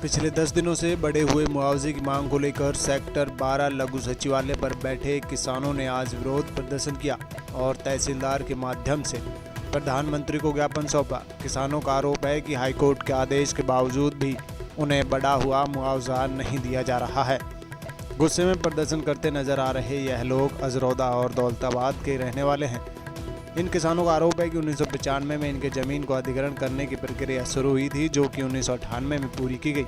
पिछले 10 दिनों से बढ़े हुए मुआवजे की मांग को लेकर सेक्टर 12 लघु सचिवालय पर बैठे किसानों ने आज विरोध प्रदर्शन किया और तहसीलदार के माध्यम से प्रधानमंत्री को ज्ञापन सौंपा। किसानों का आरोप है कि हाईकोर्ट के आदेश के बावजूद भी उन्हें बढ़ा हुआ मुआवजा नहीं दिया जा रहा है। गुस्से में प्रदर्शन करते नजर आ रहे यह लोग अजरौदा और दौलताबाद के रहने वाले हैं। इन किसानों का आरोप है कि 1995 में इनके ज़मीन को अधिग्रहण करने की प्रक्रिया शुरू हुई थी, जो कि 1998 में पूरी की गई।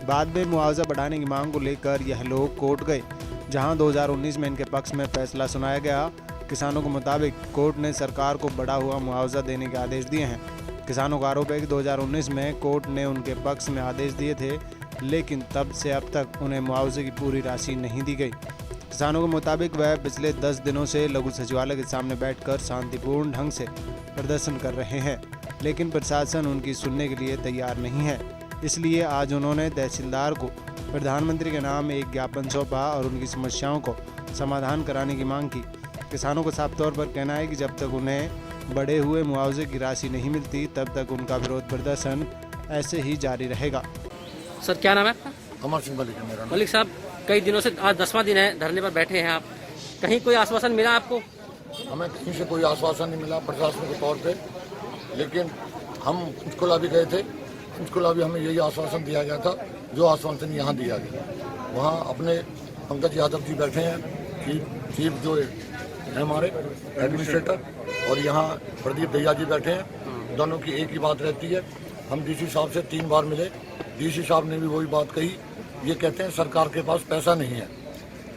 बाद में मुआवजा बढ़ाने की मांग को लेकर यह लोग कोर्ट गए, जहां 2019 में इनके पक्ष में फैसला सुनाया गया। किसानों के मुताबिक कोर्ट ने सरकार को बढ़ा हुआ मुआवजा देने के आदेश दिए हैं। किसानों का आरोप है कि 2019 में कोर्ट ने उनके पक्ष में आदेश दिए थे, लेकिन तब से अब तक उन्हें मुआवजे की पूरी राशि नहीं दी गई। किसानों के मुताबिक वह पिछले 10 दिनों से लघु सचिवालय के सामने बैठकर शांतिपूर्ण ढंग से प्रदर्शन कर रहे हैं, लेकिन प्रशासन उनकी सुनने के लिए तैयार नहीं है। इसलिए आज उन्होंने तहसीलदार को प्रधानमंत्री के नाम एक ज्ञापन सौंपा और उनकी समस्याओं को समाधान कराने की मांग की। किसानों को साफ तौर पर कहना है कि जब तक उन्हें बढ़े हुए मुआवजे की राशि नहीं मिलती, तब तक उनका विरोध प्रदर्शन ऐसे ही जारी रहेगा। सर, क्या नाम है आपका? अमर सिंह मलिक है मेरा नाम। मलिक साहब, कई दिनों से आज 10वां दिन है, धरने पर बैठे हैं आप। कहीं कोई आश्वासन मिला आपको? हमें कहीं से कोई आश्वासन नहीं मिला प्रशासन के तौर पे, लेकिन हम पंचकुला भी गए थे। पंचकुला भी हमें यही आश्वासन दिया गया था जो आश्वासन यहाँ दिया गया। वहाँ अपने पंकज यादव जी बैठे हैं, चीफ जो है हमारे एडमिनिस्ट्रेटर, और यहाँ प्रदीप दैया जी बैठे हैं। दोनों की एक ही बात रहती है। हम डीसी साहब से 3 बार मिले, डीसी साहब ने भी वही बात कही। ये कहते हैं सरकार के पास पैसा नहीं है,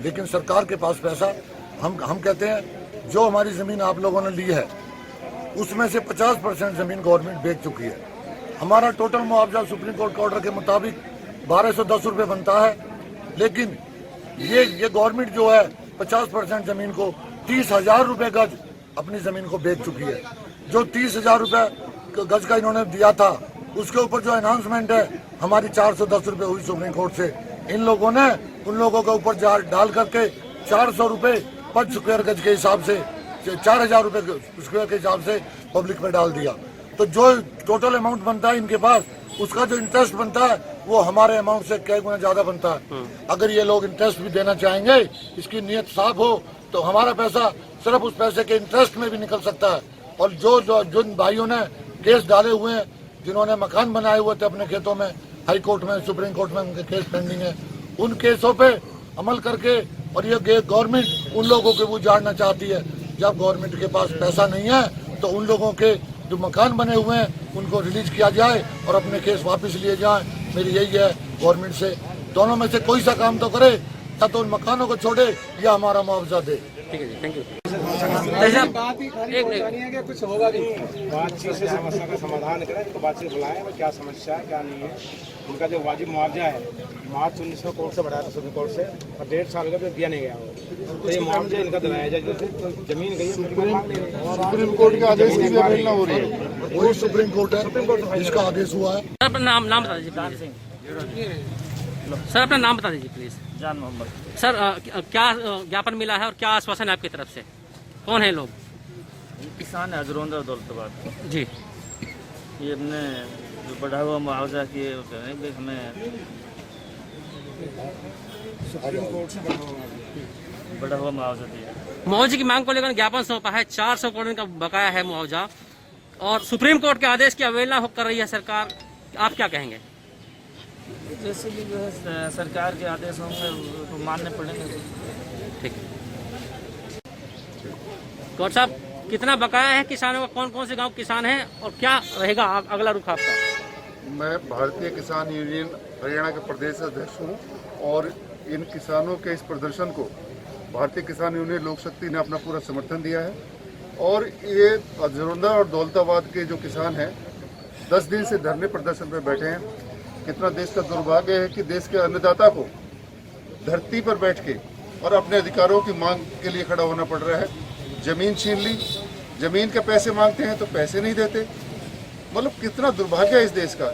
लेकिन सरकार के पास पैसा हम कहते हैं जो हमारी ज़मीन आप लोगों ने ली है उसमें से 50% ज़मीन गवर्नमेंट बेच चुकी है। हमारा टोटल मुआवजा सुप्रीम कोर्ट के ऑर्डर के मुताबिक 1210 रुपये बनता है, लेकिन ये गवर्नमेंट जो है 50% ज़मीन को 30,000 रुपये गज अपनी ज़मीन को बेच चुकी है। जो 30,000 रुपये गज का इन्होंने दिया था, उसके ऊपर जो अनाउंसमेंट है हमारी 410 रुपये हुई सुप्रीम कोर्ट से। इन लोगों ने उन लोगों के ऊपर डाल करके 400 रुपये पर स्क्वायर गज के हिसाब से 4,000 रुपये स्क्वायर के हिसाब से पब्लिक पे डाल दिया। तो जो टोटल अमाउंट बनता है इनके पास, उसका जो इंटरेस्ट बनता है वो हमारे अमाउंट से कई गुना ज्यादा बनता है। अगर ये लोग इंटरेस्ट भी देना चाहेंगे, इसकी नीयत साफ हो, तो हमारा पैसा सिर्फ उस पैसे के इंटरेस्ट में भी निकल सकता है। और जिन भाइयों ने केस डाले हुए हैं, जिन्होंने मकान बनाए हुए थे अपने खेतों में, हाई कोर्ट में, सुप्रीम कोर्ट में उनके केस पेंडिंग है, उन केसों पे अमल करके, और ये गवर्नमेंट उन लोगों को वो जानना चाहती है। जब गवर्नमेंट के पास पैसा नहीं है तो उन लोगों के जो मकान बने हुए हैं उनको रिलीज किया जाए और अपने केस वापस लिए जाए। मेरी यही है गवर्नमेंट से, दोनों में से कोई सा काम तो करे, या तो उन मकानों को छोड़े या हमारा मुआवजा दे। ठीक है जी, थैंक यू। कुछ होगा भी बातचीत से समस्या का समाधान करें, इनको बातचीत बुलाएं, क्या समस्या है क्या नहीं है। उनका जो वाजिब मुआवजा है मार्च 19 में कोर्ट से बढ़ाया था सुप्रीम कोर्ट से, और 1.5 साल का दिया नहीं गया हो, तो ये मुआवजा इनका दिलाया जाए। जैसे जमीन गई सुप्रीम कोर्ट के आदेश की अवहेलना हो रही है, वही सुप्रीम कोर्ट है जिसका आदेश हुआ है। सर, अपना नाम बता दीजिए प्लीज। सर, अपना नाम बता दीजिए प्लीज। जान मोहम्मद। सर, क्या ज्ञापन मिला है और क्या आश्वासन है आपकी तरफ से? कौन है लोग? किसान अजरौंदा और दौलताबाद जी। ये हमने जो बढ़ा हुआ मुआवजा किए वो कह रहे हैं कि हमें बढ़ा हुआ मुआवजा दिया। मुआवजे की मांग को लेकर ज्ञापन सौंपा है। 400 करोड़ का बकाया है मुआवजा, और सुप्रीम कोर्ट के आदेश की अवहेलना कर रही है सरकार। आप क्या कहेंगे? जैसे कि जो है सरकार के आदेश होंगे तो मानने पड़ेंगे। ठीक है। कोर्ट साहब, कितना बकाया है किसानों का? कौन कौन से गांव किसान हैं और क्या रहेगा अगला रुख आपका? मैं भारतीय किसान यूनियन हरियाणा के प्रदेश अध्यक्ष हूँ, और इन किसानों के इस प्रदर्शन को भारतीय किसान यूनियन लोक शक्ति ने अपना पूरा समर्थन दिया है। और ये अजरौंदा और दौलताबाद के जो किसान हैं 10 दिन से धरने प्रदर्शन पर बैठे हैं। कितना देश का दुर्भाग्य है कि देश के अन्नदाता को धरती पर बैठ के और अपने अधिकारों की मांग के लिए खड़ा होना पड़ रहा है। जमीन छीन ली, जमीन के पैसे मांगते हैं तो पैसे नहीं देते। मतलब कितना दुर्भाग्य है इस देश का।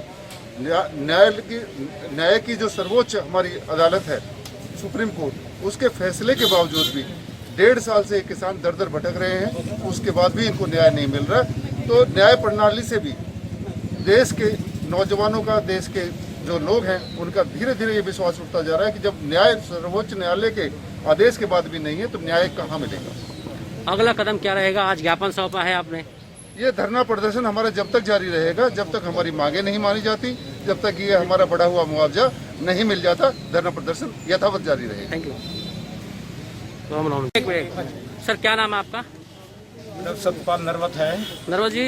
न्याय की जो सर्वोच्च हमारी अदालत है सुप्रीम कोर्ट, उसके फैसले के बावजूद भी 1.5 साल से किसान दर दर भटक रहे हैं, उसके बाद भी इनको न्याय नहीं मिल रहा। तो न्याय प्रणाली से भी देश के नौजवानों का, देश के जो लोग हैं उनका धीरे धीरे ये विश्वास उठता जा रहा है कि जब न्याय सर्वोच्च न्यायालय के आदेश के बाद भी नहीं है तो न्याय कहाँ मिलेगा। अगला कदम क्या रहेगा? आज ज्ञापन सौंपा है आपने। ये धरना प्रदर्शन हमारा जब तक जारी रहेगा, जब तक हमारी मांगे नहीं मानी जाती, जब तक ये हमारा बढ़ा हुआ मुआवजा नहीं मिल जाता, धरना प्रदर्शन यथावत जारी रहेगा। Thank you. एक मिनट सर, क्या नाम है आपका? सतपाल नरवत है। नरवत जी,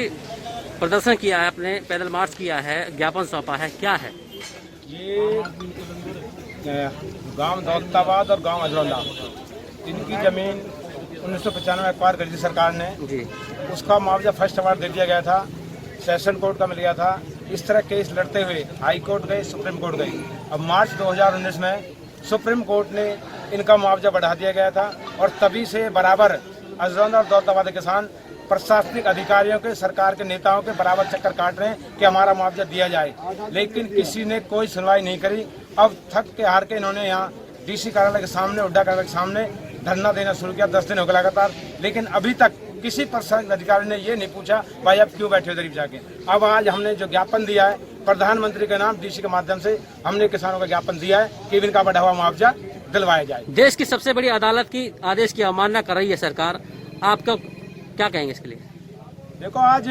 प्रदर्शन किया है आपने, पैदल मार्च किया है, ज्ञापन सौंपा है, क्या है ये? गांव दौलताबाद और गांव अजरौला, इनकी जमीन 1995 एक्वायर करी थी सरकार ने जी। उसका मुआवजा फर्स्ट अवार्ड दे दिया गया था, सेशन कोर्ट का मिल गया था। इस तरह केस लड़ते हुए हाई कोर्ट गए, सुप्रीम कोर्ट गए। अब मार्च 2019 में सुप्रीम कोर्ट ने इनका मुआवजा बढ़ा दिया गया था और तभी से बराबर अजरौला और दौलताबाद के किसान प्रशासनिक अधिकारियों के, सरकार के नेताओं के बराबर चक्कर काट रहे हैं कि हमारा मुआवजा दिया जाए, लेकिन किसी ने कोई सुनवाई नहीं करी। अब थक के हार के इन्होंने यहाँ डीसी कार्यालय के सामने, उड्डा कार्यालय के सामने धरना देना शुरू किया। 10 दिन हो गए लगातार, लेकिन अभी तक किसी प्रशासनिक अधिकारी ने ये नहीं पूछा भाई आप क्यों बैठे हो गरीब जाके। अब आज हमने जो ज्ञापन दिया है प्रधानमंत्री के नाम, डीसी के माध्यम से हमने किसानों का ज्ञापन दिया है कि इनका बढ़ा हुआ मुआवजा दिलवाया जाए। देश की सबसे बड़ी अदालत की आदेश की अवमानना कर रही है सरकार, आपका क्या कहेंगे इसके लिए? देखो, आज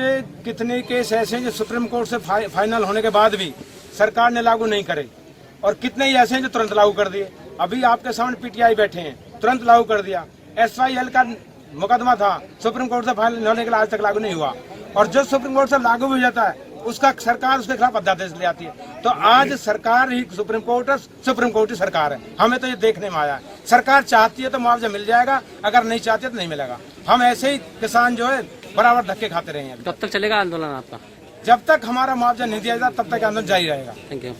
कितने केस ऐसे हैं जो सुप्रीम कोर्ट से फाइनल होने के बाद भी सरकार ने लागू नहीं करे, और कितने ही ऐसे हैं जो तुरंत लागू कर दिए। अभी आपके सामने पीटीआई बैठे हैं, तुरंत लागू कर दिया। SYL का मुकदमा था, सुप्रीम कोर्ट से फाइनल होने के लिए आज तक लागू नहीं हुआ, और जो सुप्रीम कोर्ट से लागू हो जाता है उसका सरकार उसके खिलाफ अध्यादेश ले आती है। तो आज सरकार ही सुप्रीम कोर्ट ही सरकार है। हमें तो ये देखने में आया है, सरकार चाहती है तो मुआवजा मिल जाएगा, अगर नहीं चाहती है तो नहीं मिलेगा। हम ऐसे ही किसान जो है बराबर धक्के खाते रहे हैं। कब तक चलेगा आंदोलन आपका? जब तक हमारा मुआवजा नहीं दिया जाता तब तक आंदोलन जारी रहेगा। Thank you.